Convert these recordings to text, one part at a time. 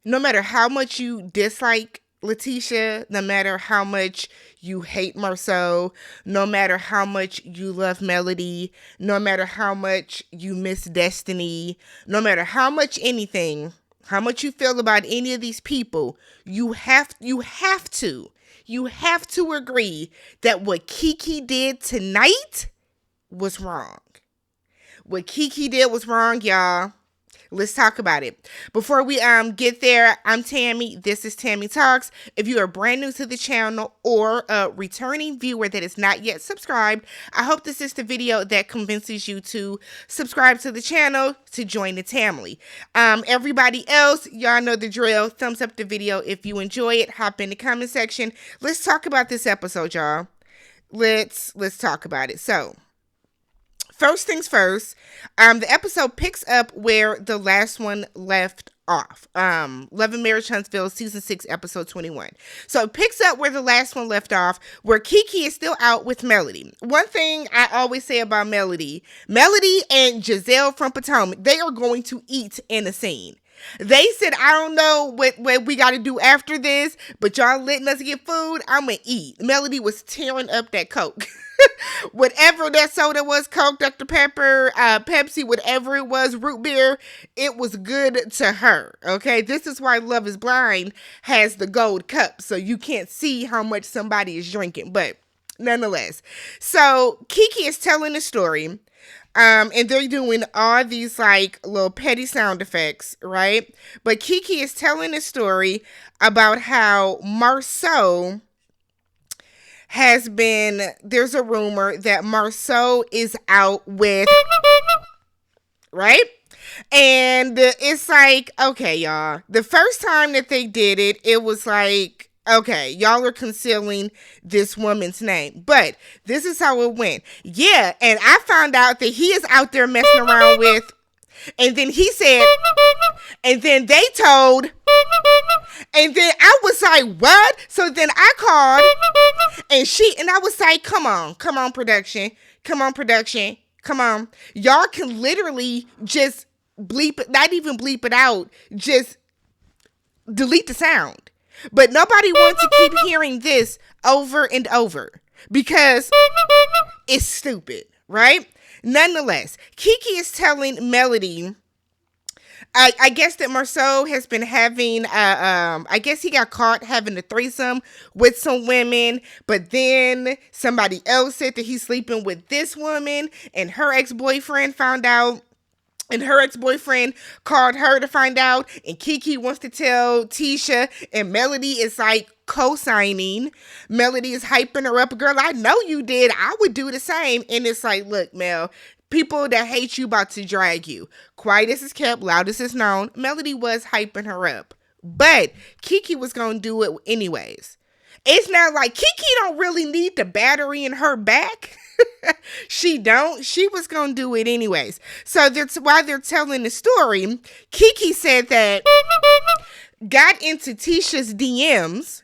no matter how much you dislike Letitia, no matter how much you hate Marceau, no matter how much you love Melody, no matter how much you miss Destiny, no matter how much anything, how much you feel about any of these people, you have to agree that what Keke did tonight was wrong. What Keke did was wrong, y'all. Let's talk about it. Before we get there, I'm Tammy. This is Tammy Talks. If you are brand new to the channel or a returning viewer that is not yet subscribed, I hope this is the video that convinces you to subscribe to the channel to join the family. Everybody else, y'all know the drill. Thumbs up the video if you enjoy it. Hop in the comment section. Let's talk about this episode, y'all. Let's talk about it. So, first things first, the episode picks up where the last one left off. Love and Marriage Huntsville, season 6, episode 21. So it picks up where the last one left off, where Keke is still out with Melody. One thing I always say about Melody and Giselle from Potomac, they are going to eat in a scene. They said, I don't know what we got to do after this, but y'all letting us get food, I'm going to eat. Melody was tearing up that Coke. Whatever that soda was, Coke, Dr. Pepper, Pepsi, whatever it was, root beer, it was good to her, okay? This is why Love is Blind has the gold cup, so you can't see how much somebody is drinking, but nonetheless. So, Keke is telling a story, and they're doing all these, like, little petty sound effects, right? But Keke is telling a story about how Marceau there's a rumor that Marceau is out with, right? And it's like, okay, y'all. The first time that they did it, it was like, okay, y'all are concealing this woman's name. But this is how it went. Yeah, and I found out that he is out there messing around with, and then he said, and then they told, and then I was like, what? So then I called, and I was like, come on, production. Come on. Y'all can literally just bleep it, not even bleep it out, just delete the sound. But nobody wants to keep hearing this over and over because it's stupid, right? Nonetheless, Keke is telling Melody, I guess that Marceau has been having, I guess he got caught having a threesome with some women, but then somebody else said that he's sleeping with this woman, and her ex-boyfriend found out, and her ex-boyfriend called her to find out, and Keke wants to tell Tisha, and Melody is like co-signing. Melody is hyping her up. Girl, I know you did. I would do the same. And it's like, look, Mel, people that hate you about to drag you. Quietest is kept, loudest is known. Melody was hyping her up. But Keke was going to do it anyways. It's not like Keke don't really need the battery in her back. She don't. She was going to do it anyways. So while they're telling the story, Keke said that got into Tisha's DMs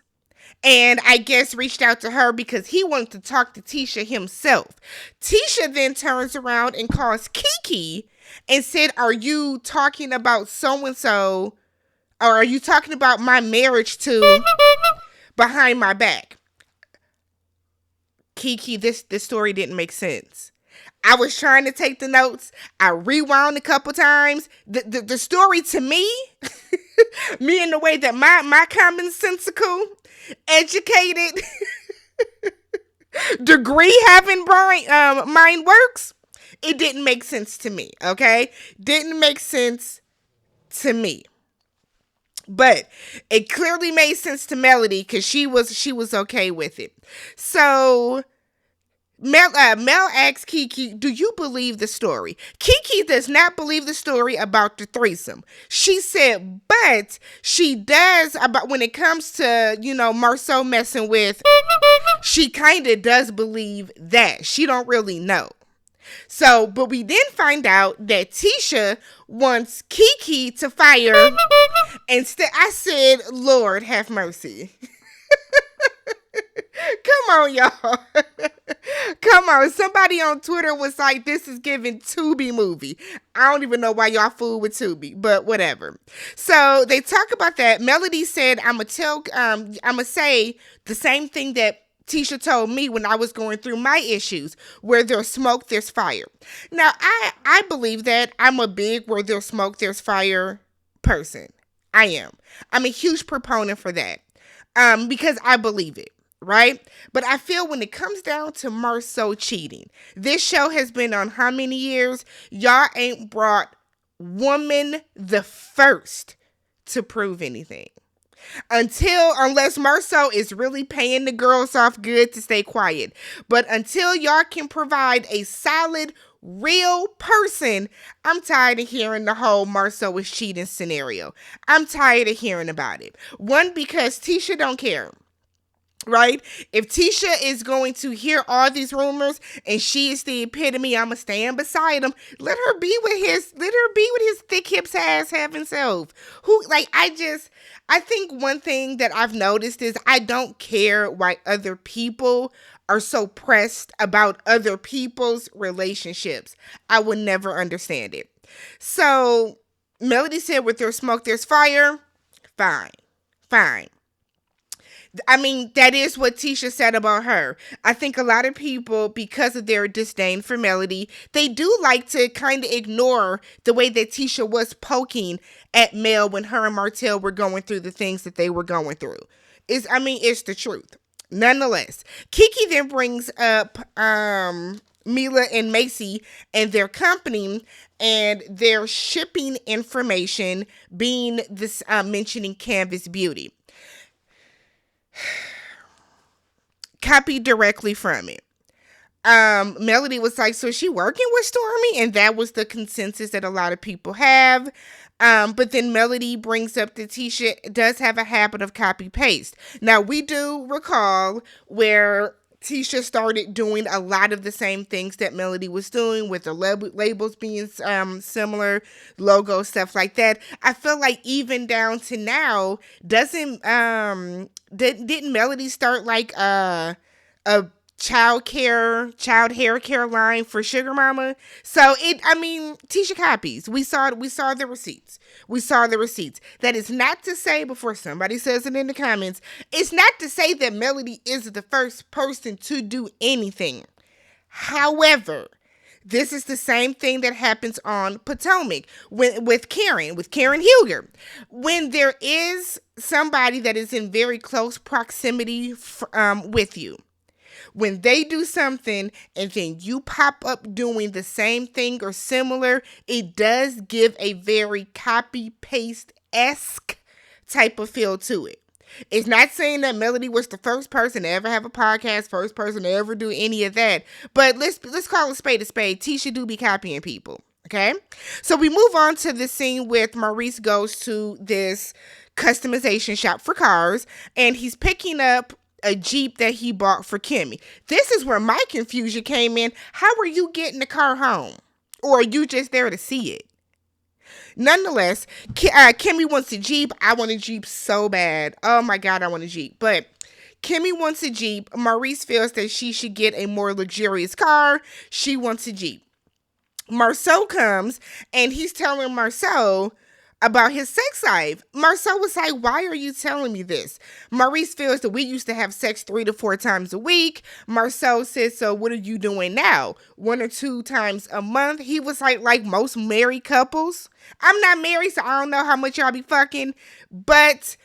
and I guess reached out to her because he wanted to talk to Tisha himself. Tisha then turns around and calls Keke and said, are you talking about so-and-so, or are you talking about my marriage to behind my back? Keke, this story didn't make sense. I was trying to take the notes. I rewound a couple times. The story to me, me in the way that my commonsensical, educated, degree having mind works, it didn't make sense to me, okay? Didn't make sense to me. But it clearly made sense to Melody because she was okay with it. So Mel asks Keke, do you believe the story? Keke does not believe the story about the threesome. She said, but she does about when it comes to, Marceau messing with, she kind of does believe that. She don't really know. So, but we then find out that Tisha wants Keke to fire. Instead, I said, Lord, have mercy. Come on, y'all. Come on. Somebody on Twitter was like, this is giving Tubi movie. I don't even know why y'all fool with Tubi, but whatever. So they talk about that. Melody said, I'ma say the same thing that Tisha told me when I was going through my issues. Where there's smoke, there's fire. Now, I believe that. I'm a big where there's smoke, there's fire person. I am. I'm a huge proponent for that. Because I believe it, right? But I feel when it comes down to Marceau cheating, this show has been on how many years? Y'all ain't brought woman the first to prove anything. Unless Marceau is really paying the girls off good to stay quiet. But until y'all can provide a solid, real person, I'm tired of hearing the whole Marceau is cheating scenario. I'm tired of hearing about it. One, because Tisha don't care. Right? If Tisha is going to hear all these rumors and she is the epitome, I'ma stand beside him. Let her be with his thick hips ass having self. I think one thing that I've noticed is I don't care why other people are so pressed about other people's relationships. I would never understand it. So Melody said, with there's smoke, there's fire. Fine. I mean, that is what Tisha said about her. I think a lot of people, because of their disdain for Melody, they do like to kind of ignore the way that Tisha was poking at Mel when her and Martell were going through the things that they were going through. It's the truth. Nonetheless, Keke then brings up Mila and Macy and their company and their shipping information being this mentioning Canvas Beauty. Copy directly from it. Melody was like, so is she working with Stormy? And that was the consensus that a lot of people have. But then Melody brings up that Tisha does have a habit of copy paste. Now, we do recall where Tisha started doing a lot of the same things that Melody was doing, with the labels being similar, logo, stuff like that. I feel like even down to now, didn't Melody start like a child hair care line for Sugar Mama? So Tisha copies. We saw the receipts. That is not to say, before somebody says it in the comments, it's not to say that Melody is the first person to do anything. However, this is the same thing that happens on Potomac with Karen Hilger. When there is somebody that is in very close proximity with you, when they do something and then you pop up doing the same thing or similar, it does give a very copy-paste-esque type of feel to it. It's not saying that Melody was the first person to ever have a podcast, first person to ever do any of that, but let's call a spade a spade. Tisha do be copying people, okay? So we move on to the scene with Maurice goes to this customization shop for cars, and he's picking up a Jeep that he bought for Kimmy. This is where my confusion came in. How are you getting the car home? Or are you just there to see it? Nonetheless, Kimmy wants a Jeep. I want a Jeep so bad. Oh my God, I want a Jeep. But Kimmy wants a Jeep. Maurice feels that she should get a more luxurious car. She wants a Jeep. Marceau comes and he's telling Marceau about his sex life. Marceau was like, why are you telling me this? Maurice feels that we used to have sex 3 to 4 times a week. Marceau says, so what are you doing now? 1 or 2 times a month? He was like most married couples. I'm not married, so I don't know how much y'all be fucking. But,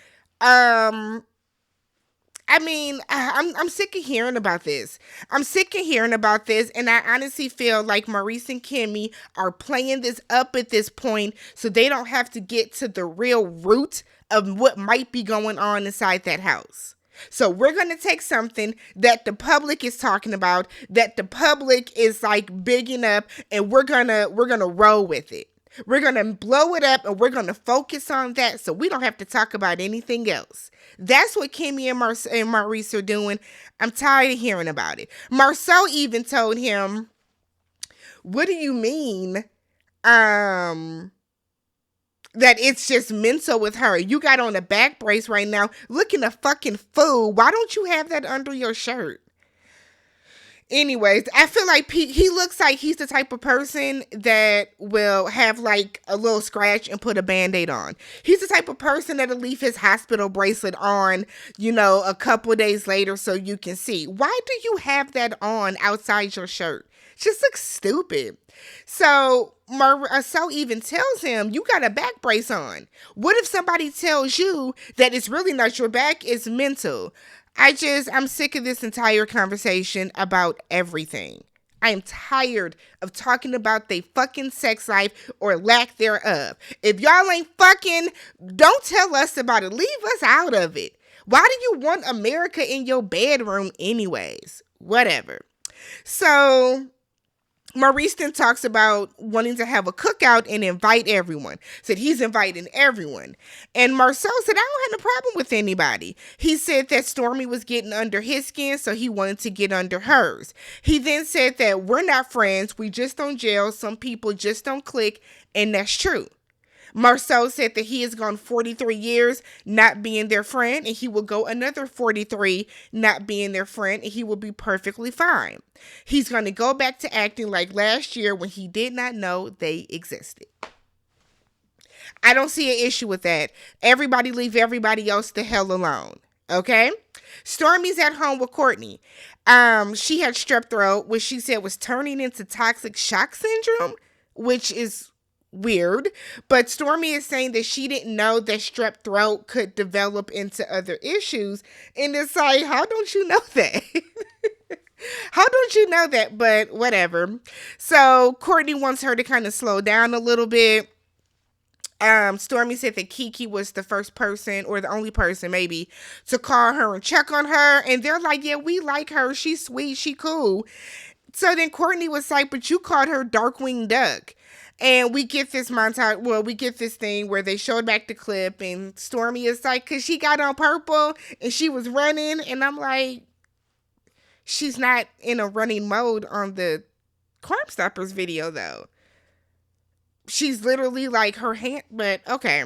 I'm sick of hearing about this. And I honestly feel like Maurice and Kimmy are playing this up at this point so they don't have to get to the real root of what might be going on inside that house. So we're going to take something that the public is talking about, that the public is like bigging up, and we're going to roll with it. We're going to blow it up and we're going to focus on that so we don't have to talk about anything else. That's what Kimmy and Maurice are doing. I'm tired of hearing about it. Marceau even told him, what do you mean? that it's just mental with her. You got on a back brace right now, looking a fucking fool. Why don't you have that under your shirt? Anyways, I feel like he looks like he's the type of person that will have like a little scratch and put a Band-Aid on. He's the type of person that'll leave his hospital bracelet on, a couple of days later so you can see. Why do you have that on outside your shirt? It just looks stupid. So Marceau even tells him, you got a back brace on. What if somebody tells you that it's really not your back, it's mental? I'm sick of this entire conversation about everything. I am tired of talking about their fucking sex life or lack thereof. If y'all ain't fucking, don't tell us about it. Leave us out of it. Why do you want America in your bedroom anyways? Whatever. So Maurice then talks about wanting to have a cookout and invite everyone. Said he's inviting everyone. And Marceau said, I don't have a problem with anybody. He said that Stormy was getting under his skin, so he wanted to get under hers. He then said that we're not friends. We just don't gel. Some people just don't click. And that's true. Marceau said that he has gone 43 years not being their friend, and he will go another 43 not being their friend, and he will be perfectly fine. He's going to go back to acting like last year when he did not know they existed. I don't see an issue with that. Everybody leave everybody else the hell alone. Okay? Stormy's at home with Courtney. She had strep throat, which she said was turning into toxic shock syndrome, which is weird, but Stormy is saying that she didn't know that strep throat could develop into other issues, and it's like, how don't you know that? How don't you know that? But whatever. So Courtney wants her to kind of slow down a little bit. Stormy said that Keke was the first person, or the only person maybe, to call her and check on her, and they're like, yeah, we like her, she's sweet, she cool. So then Courtney was like, but you called her Darkwing Duck. And we get this montage, we get this thing where they showed back the clip, and Stormy is like, because she got on purple and she was running, and I'm like, she's not in a running mode on the Crime Stoppers video, though. She's literally like her hand, but okay.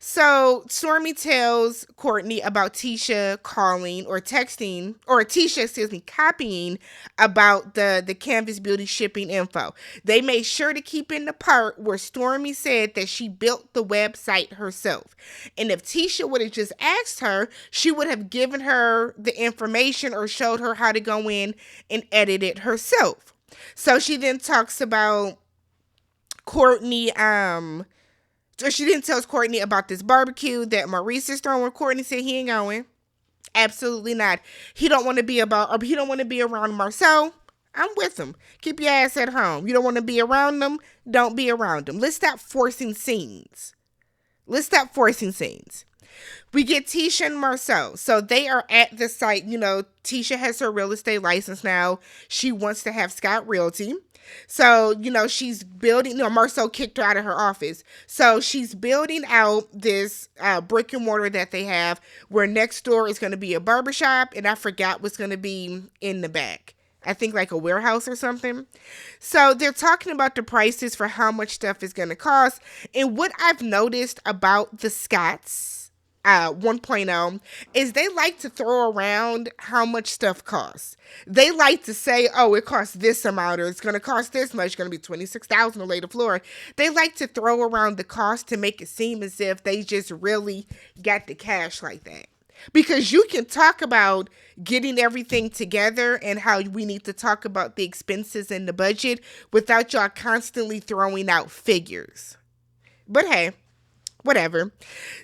So Stormy tells Courtney about Tisha calling or texting, or Tisha, copying about the Canvas Beauty shipping info. They made sure to keep in the part where Stormy said that she built the website herself. And if Tisha would have just asked her, she would have given her the information or showed her how to go in and edit it herself. So she then talks about Courtney, so she then tells Courtney about this barbecue that Maurice is throwing. Courtney said he ain't going. Absolutely not. He don't want to be around Marceau. I'm with him. Keep your ass at home. You don't want to be around them? Don't be around them. Let's stop forcing scenes. We get Tisha and Marceau. So they are at the site. Tisha has her real estate license now. She wants to have Scott Realty. So, she's building, Marceau kicked her out of her office. So she's building out this brick and mortar that they have, where next door is going to be a barbershop, and I forgot what's going to be in the back. I think like a warehouse or something. So they're talking about the prices for how much stuff is going to cost. And what I've noticed about the Scotts 1.0 is they like to throw around how much stuff costs. They like to say, oh, it costs this amount, or it's going to cost this much, it's going to be $26,000 to lay the floor. They like to throw around the cost to make it seem as if they just really got the cash like that. Because you can talk about getting everything together and how we need to talk about the expenses and the budget without y'all constantly throwing out figures. But hey, whatever.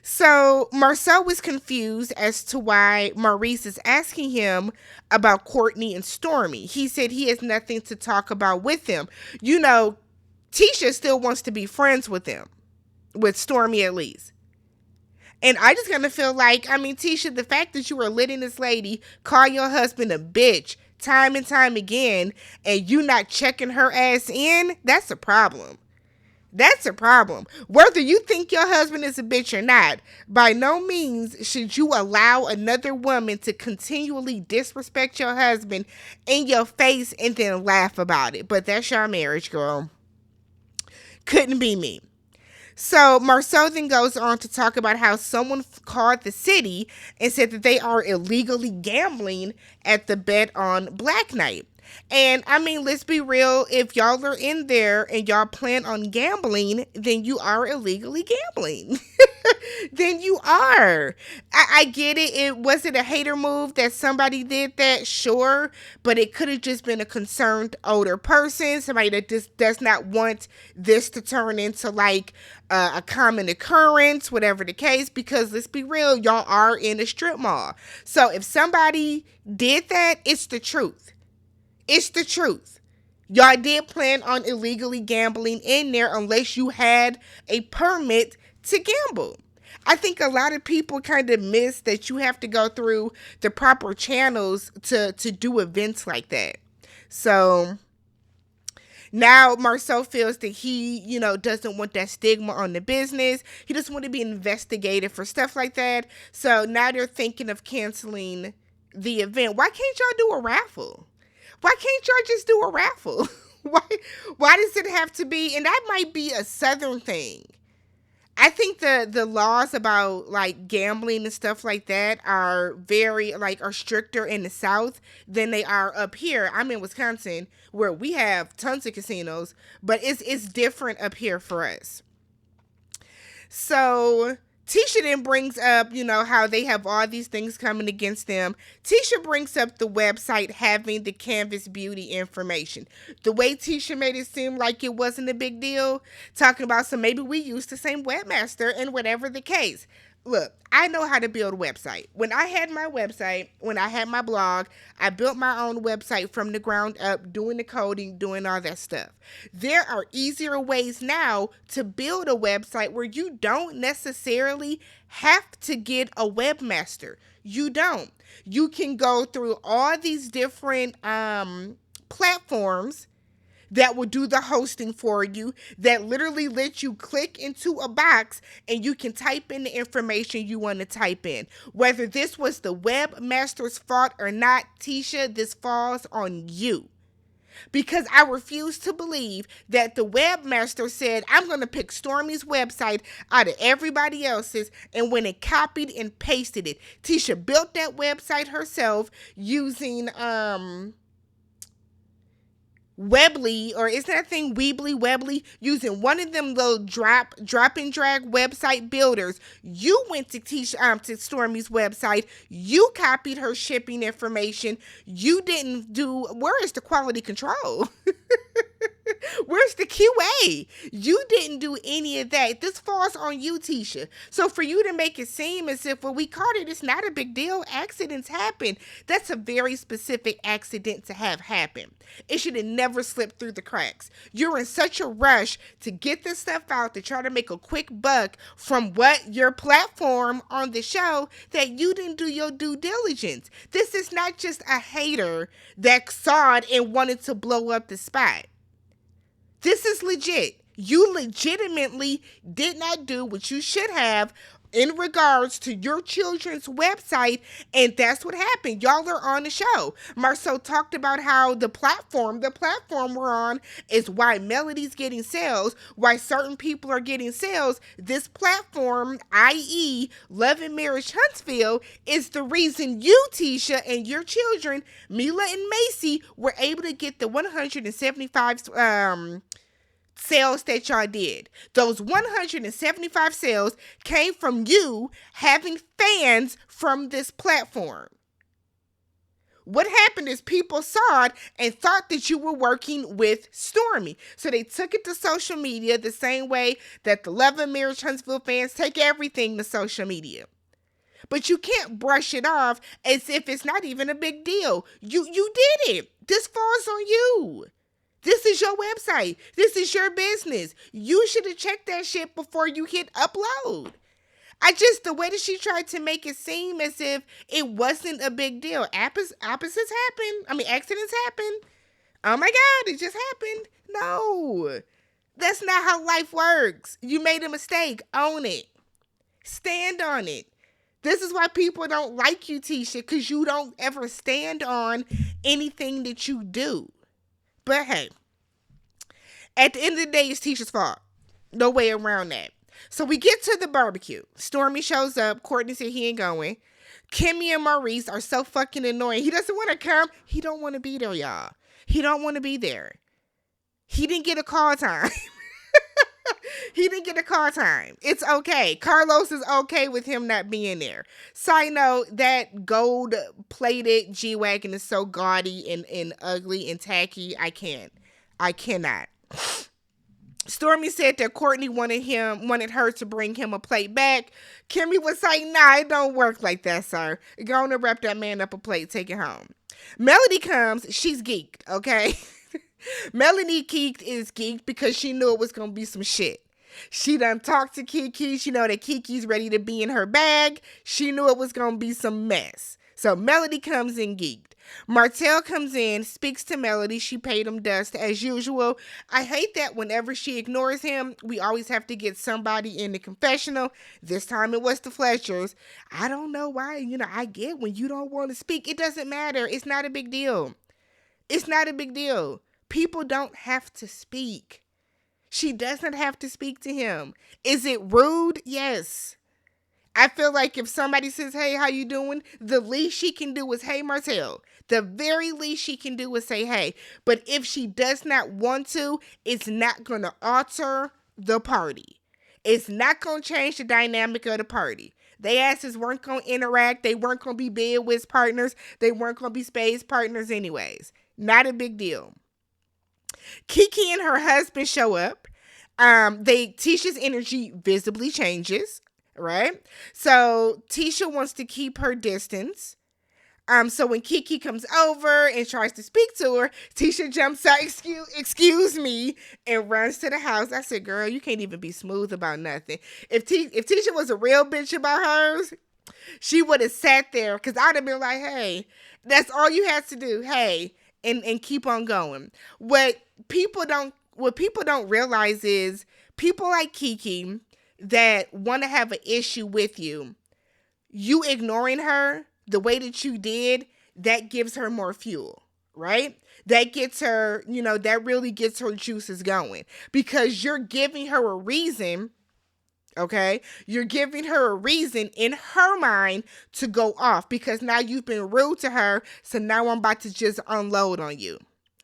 So Marceau was confused as to why Maurice is asking him about Courtney and Stormy. He said he has nothing to talk about with them. Tisha still wants to be friends with them, with Stormy at least. And I just kind of feel like, Tisha, the fact that you were letting this lady call your husband a bitch time and time again, and you not checking her ass in, that's a problem. That's a problem. Whether you think your husband is a bitch or not, by no means should you allow another woman to continually disrespect your husband in your face and then laugh about it. But that's your marriage, girl. Couldn't be me. So Marceau then goes on to talk about how someone called the city and said that they are illegally gambling at the Bet on Black Night. And I mean, let's be real. If y'all are in there and y'all plan on gambling, then you are illegally gambling. Then you are. I get it. It wasn't a hater move that somebody did that, sure, but it could have just been a concerned older person, somebody that just does not want this to turn into like a common occurrence, whatever the case. Because let's be real, y'all are in a strip mall. So if somebody did that, it's the truth. It's the truth. Y'all did plan on illegally gambling in there unless you had a permit to gamble. I think a lot of people kind of miss that you have to go through the proper channels to do events like that. So now Marceau feels that he, doesn't want that stigma on the business. He doesn't want to be investigated for stuff like that. So now they're thinking of canceling the event. Why can't y'all do a raffle? Why can't y'all just do a raffle? Why does it have to be? And that might be a Southern thing. I think the laws about like gambling and stuff like that are are stricter in the South than they are up here. I'm in Wisconsin where we have tons of casinos, but it's different up here for us. So Tisha then brings up, how they have all these things coming against them. Tisha brings up the website having the Canvas Beauty information. The way Tisha made it seem like it wasn't a big deal, talking about, so maybe we use the same webmaster and whatever the case. Look, I know how to build a website. When I had my website, when I had my blog, I built my own website from the ground up, doing the coding, doing all that stuff. There are easier ways now to build a website where you don't necessarily have to get a webmaster. You don't. You can go through all these different platforms that will do the hosting for you, that literally let you click into a box and you can type in the information you want to type in. Whether this was the webmaster's fault or not, Tisha, this falls on you. Because I refuse to believe that the webmaster said, I'm going to pick Stormy's website out of everybody else's, and when it copied and pasted it. Tisha built that website herself using Weebly, or is that thing Weebly, using one of them little drop and drag website builders. You went to to Stormy's website. You copied her shipping information. You didn't do. Where is the quality control? Where's the QA? You didn't do any of that. This falls on you, Tisha. So for you to make it seem as if, well, we caught it, it's not a big deal. Accidents happen. That's a very specific accident to have happen. It should have never slipped through the cracks. You're in such a rush to get this stuff out to try to make a quick buck from what your platform on the show that you didn't do your due diligence. This is not just a hater that saw it and wanted to blow up the spot. This is legit. You legitimately did not do what you should have in regards to your children's website, and that's what happened. Y'all are on the show. Marceau talked about how the platform we're on is why Melody's getting sales, why certain people are getting sales. This platform, i.e. Love and Marriage Huntsville, is the reason you, Tisha, and your children, Mila and Macy, were able to get the 175 sales that y'all did. Those 175 sales came from you having fans from this platform. What happened is people saw it and thought that you were working with Stormy. So they took it to social media the same way that the Love and Marriage Huntsville fans take everything to social media. But you can't brush it off as if it's not even a big deal. You did it. This falls on you. This is your website. This is your business. You should have checked that shit before you hit upload. The way that she tried to make it seem as if it wasn't a big deal. Opposites happen. Accidents happen. Oh my God, it just happened. No, that's not how life works. You made a mistake. Own it. Stand on it. This is why people don't like you, Tisha, because you don't ever stand on anything that you do. But hey, at the end of the day, it's Tisha's fault. No way around that. So we get to the barbecue. Stormy shows up. Courtney said he ain't going. Kimmy and Maurice are so fucking annoying. He doesn't want to come. He don't want to be there, y'all. He don't want to be there. He didn't get a call time. He didn't get a call time. It's okay. Carlos is okay with him not being there. Side note, that gold-plated G-Wagon is so gaudy and ugly and tacky. I cannot. Stormy said that Courtney wanted her to bring him a plate back. Kimmy was like, nah, it don't work like that, sir. Go on and wrap that man up a plate, take it home. Melody comes, she's geeked, okay? Melody is geeked because she knew it was going to be some shit. She done talked to Keke. She know that Kiki's ready to be in her bag. She knew it was going to be some mess. So Melody comes in geeked. Martell comes in, speaks to Melody. She paid him dust as usual. I hate that whenever she ignores him, we always have to get somebody in the confessional. This time it was the Fletchers. I don't know why. I get when you don't want to speak. It doesn't matter. It's not a big deal. It's not a big deal. People don't have to speak. She doesn't have to speak to him. Is it rude? Yes. I feel like if somebody says, hey, how you doing? The least she can do is, hey, Martell. The very least she can do is say, hey. But if she does not want to, it's not going to alter the party. It's not going to change the dynamic of the party. They asses weren't going to interact. They weren't going to be bed with partners. They weren't going to be spades partners anyways. Not a big deal. Kiki and her husband show up. Tisha's energy visibly changes, right? So Tisha wants to keep her distance. So when Kiki comes over and tries to speak to her, Tisha jumps out, excuse me, and runs to the house. I said, girl, you can't even be smooth about nothing. If Tisha was a real bitch about hers, she would have sat there, because I'd have been like, hey, that's all you had to do. Hey. And keep on going. What people don't realize is people like Keke that want to have an issue with you ignoring her the way that you did, that gives her more fuel, right? That gets her, that really gets her juices going, because you're giving her a reason. Okay, you're giving her a reason in her mind to go off, because now you've been rude to her. So now I'm about to just unload on you.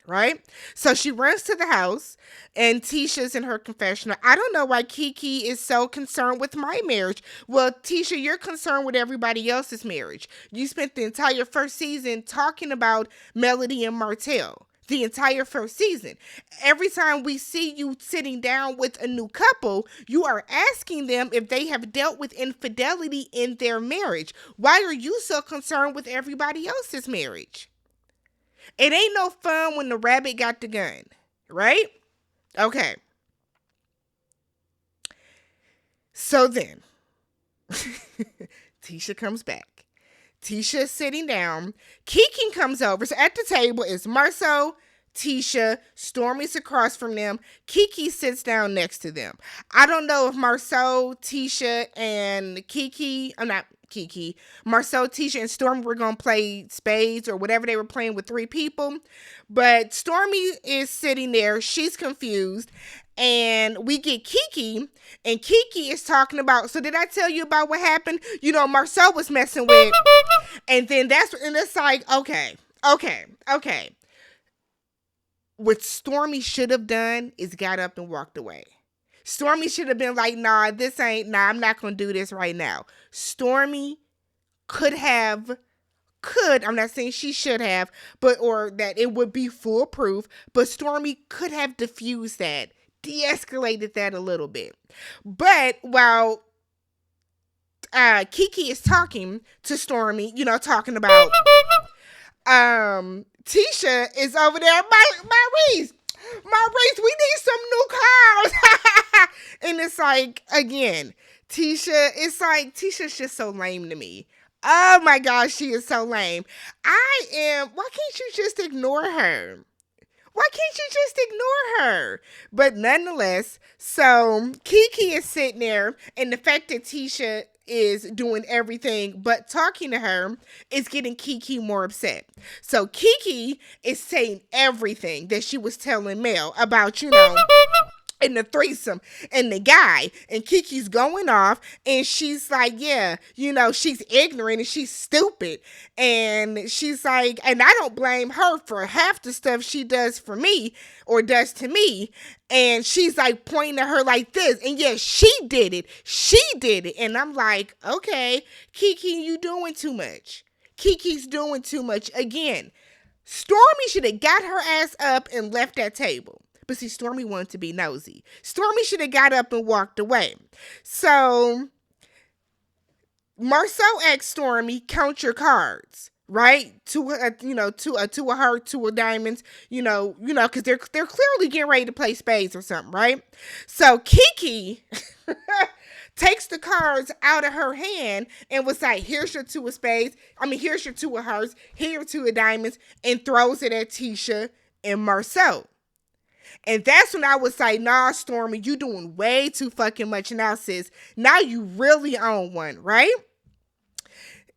Right? So she runs to the house and Tisha's in her confessional. I don't know why Keke is so concerned with my marriage. Well, Tisha, you're concerned with everybody else's marriage. You spent the entire first season talking about Melody and Martell. The entire first season. Every time we see you sitting down with a new couple, you are asking them if they have dealt with infidelity in their marriage. Why are you so concerned with everybody else's marriage? It ain't no fun when the rabbit got the gun, right? Okay. So then, Tisha comes back. Tisha is sitting down. Keke comes over. So at the table is Marceau, Tisha, Stormy's across from them. Keke sits down next to them. I don't know if Marceau, Tisha, and Marceau, Tisha, and Stormy were going to play spades or whatever they were playing with three people. But Stormy is sitting there. She's confused. And we get Keke, and Keke is talking about, so did I tell you about what happened? Marceau was messing with, and then it's like, okay. What Stormy should have done is got up and walked away. Stormy should have been like, nah, I'm not going to do this right now. Stormy I'm not saying she should have, or that it would be foolproof, but Stormy could have diffused that. De-escalated that a little bit. But while Keke is talking to Stormy, talking about Tisha is over there. Maurice, we need some new cars. And it's like, again, Tisha's just so lame to me. Oh my gosh, she is so lame. Why can't you just ignore her? Why can't you just ignore her? But nonetheless, so Keke is sitting there, and the fact that Tisha is doing everything but talking to her is getting Keke more upset. So Keke is saying everything that she was telling Mel about, in the threesome and the guy, and Kiki's going off, and she's like, yeah, she's ignorant and she's stupid, and she's like, and I don't blame her for half the stuff she does for me or does to me, and she's like pointing at her like this, and yeah, she did it, and I'm like, okay, Kiki, you doing too much. Kiki's doing too much again. Stormy should have got her ass up and left that table. But see, Stormy wanted to be nosy. Stormy should have got up and walked away. So Marcel asked Stormy, count your cards, right? Two of diamonds, because they're clearly getting ready to play spades or something, right? So Kiki takes the cards out of her hand and was like, here's your two of spades. Here's your two of hearts. Here are two of diamonds, and throws it at Tisha and Marcel. And that's when I was like, nah, Stormy, you doing way too fucking much now, sis. Now you really own one, right?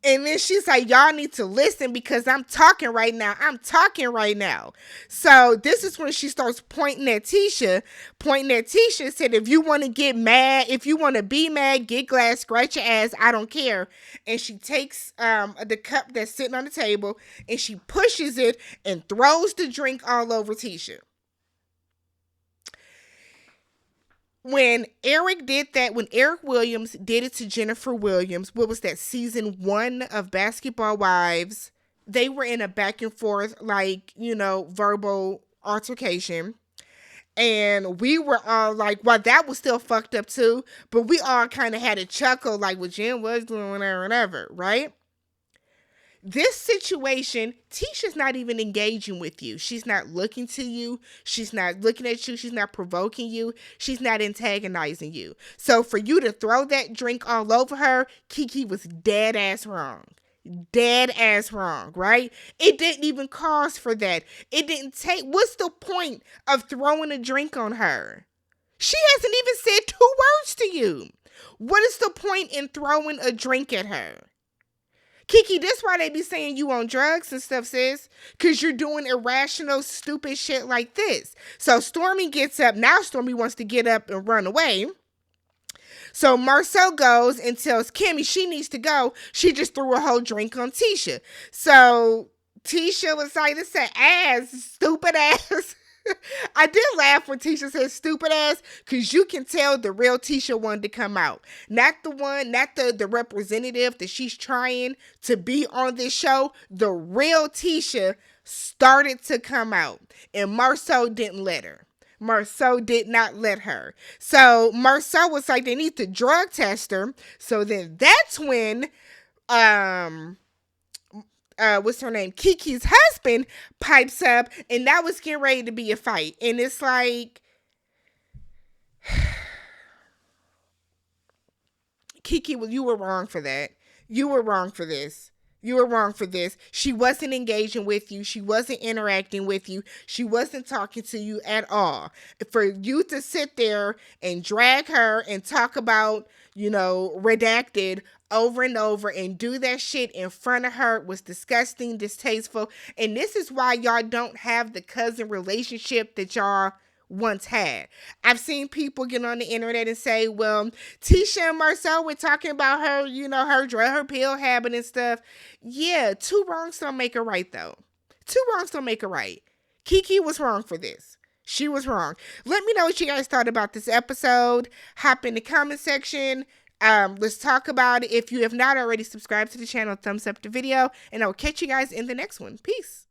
And then she's like, y'all need to listen because I'm talking right now. So this is when she starts pointing at Tisha, and said, if you want to get mad, if you want to be mad, get glass, scratch your ass, I don't care. And she takes the cup that's sitting on the table, and she pushes it and throws the drink all over Tisha. When Eric Williams did it to Jennifer Williams, what was that, season 1 of Basketball Wives? They were in a back and forth, verbal altercation. And we were all like, well, that was still fucked up too. But we all kind of had a chuckle, like, well, Jen was doing whatever, right? This situation, Tisha's not even engaging with you. She's not looking to you. She's not looking at you. She's not provoking you. She's not antagonizing you. So for you to throw that drink all over her, Kiki was dead ass wrong. Dead ass wrong, right? It didn't even cause for that. It didn't take. What's the point of throwing a drink on her? She hasn't even said 2 words to you. What is the point in throwing a drink at her? Kiki, this why they be saying you on drugs and stuff, sis. Because you're doing irrational, stupid shit like this. So Stormy gets up. Now Stormy wants to get up and run away. So Marcel goes and tells Kimmy she needs to go. She just threw a whole drink on Tisha. So Tisha was like, this is ass, stupid ass. I did laugh when Tisha said stupid ass, because you can tell the real Tisha wanted to come out. Not the representative that she's trying to be on this show. The real Tisha started to come out, and Marceau didn't let her. Marceau did not let her. So Marceau was like, they need to drug test her. So then that's when what's her name? Kiki's husband pipes up, and that was getting ready to be a fight. And it's like, Kiki, well, you were wrong for that. You were wrong for this. She wasn't engaging with you. She wasn't interacting with you. She wasn't talking to you at all. For you to sit there and drag her and talk about, redacted over and over and do that shit in front of her was disgusting, distasteful. And this is why y'all don't have the cousin relationship that y'all once had. I've seen people get on the internet and say, well, Tisha and Marcel were talking about her, her pill habit and stuff. Yeah, 2 wrongs don't make a right, though. 2 wrongs don't make a right. Kiki was wrong for this. She was wrong. Let me know what you guys thought about this episode. Hop in the comment section. Let's talk about it. If you have not already subscribed to the channel, thumbs up the video, and I will catch you guys in the next one. Peace.